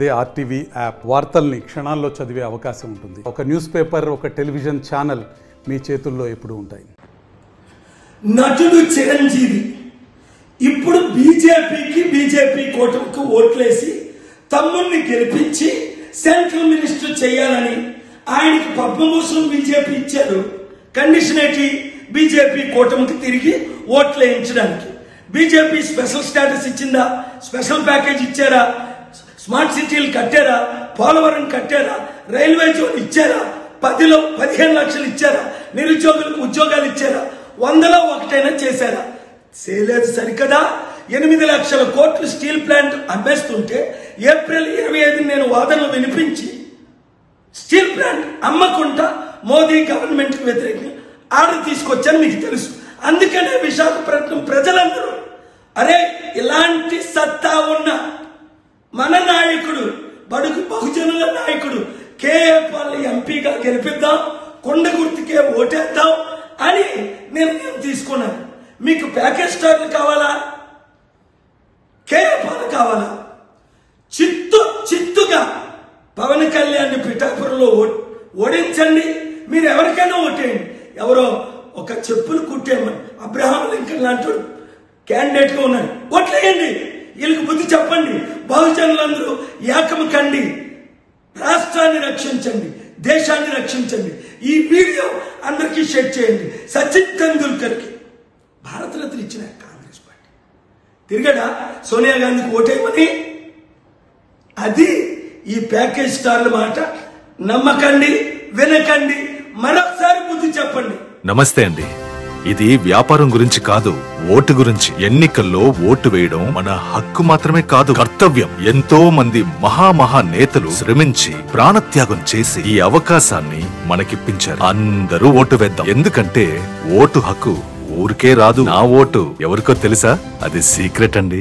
అదే RTV app వార్తల్ని క్షణాల్లో చదివే అవకాశం ఉంటుంది. ఒక న్యూస్ పేపర్, ఒక టెలివిజన్ ఛానల్ మీ చేతుల్లో ఎప్పుడూ ఉంటాయి. నటుడు చిరంజీవి ఇప్పుడు బీజేపీ కూటమికి ఓట్లేసి తమ్ముడిని గెలిపించి సెంట్రల్ మినిస్టర్ చేయాలని ఆయనకి పద్మభూషణం బీజేపీ ఇచ్చారు. కండిషన్ ఏంటి? బీజేపీ కూటమికి తిరిగి ఓట్లు వేయించడానికి. బీజేపీ స్పెషల్ స్టేటస్ ఇచ్చిందా? స్పెషల్ ప్యాకేజ్ ఇచ్చారా? స్మార్ట్ సిటీలు కట్టారా? పోలవరం కట్టారా? రైల్వే జోన్ ఇచ్చారా? 15 లక్షలు ఇచ్చారా? నిరుద్యోగులకు ఉద్యోగాలు ఇచ్చారా? 100లో 1 చేశారా? చేయలేదు. సరికదా 8 లక్షల కోట్లు స్టీల్ ప్లాంట్ అమ్మేస్తుంటే ఏప్రిల్ 25 నేను వాదనలు వినిపించి స్టీల్ ప్లాంట్ అమ్మకుండా మోదీ గవర్నమెంట్ కి వ్యతిరేకంగా ఆర్డర్ తీసుకొచ్చాను, మీకు తెలుసు. అందుకనే విశాఖపట్నం ప్రజలందరూ అరే ఇలాంటి సత్తా ఉన్న మన నాయకుడు, బడుగు బహుజనుల నాయకుడు కేఏ పాల్ ఎంపీగా గెలిపిద్దాం, కొండ గుర్తుకే ఓటేద్దాం అని నిర్ణయం తీసుకున్నాను. మీకు ప్యాకేజ్ స్టార్లు కావాలా? కేఏ పాల్ కావాలా? చిత్తుగా పవన్ కళ్యాణ్ పిఠాపురంలో ఓడించండి. మీరు ఎవరికైనా ఓటేయండి. ఎవరో ఒక చెప్పులు కుట్టేమని అబ్రహాం లింకన్ లాంటి క్యాండిడేట్ గా ఉన్నాడు, ఓట్లేయండి. వీళ్ళకి బుద్ధి చెప్పండి. బహుజనులందరూ ఏకం కండి, రాష్ట్రాన్ని రక్షించండి, దేశాన్ని రక్షించండి. ఈ వీడియో అందరికీ షేర్ చేయండి. సచిన్ తెండూల్కర్ కి భారతరత్న ఇచ్చిన కాంగ్రెస్ పార్టీ తిరిగడా సోనియా గాంధీకి ఓటేయమని? అది ఈ ప్యాకేజ్ స్టార్ల మాట నమ్మకండి, వినకండి. మరొకసారి బుద్ధి చెప్పండి. నమస్తే అండి. ఇది వ్యాపారం గురించి కాదు, ఓటు గురించి. ఎన్నికల్లో ఓటు వేయడం మన హక్కు మాత్రమే కాదు, కర్తవ్యం. ఎంతో మంది మహా నేతలు శ్రమించి ప్రాణత్యాగం చేసి ఈ అవకాశాన్ని మనకిప్పించారు. అందరూ ఓటు వేద్దాం. ఎందుకంటే ఓటు హక్కు ఊరికే రాదు. నా ఓటు ఎవరికో తెలుసా? అది సీక్రెట్ అండి.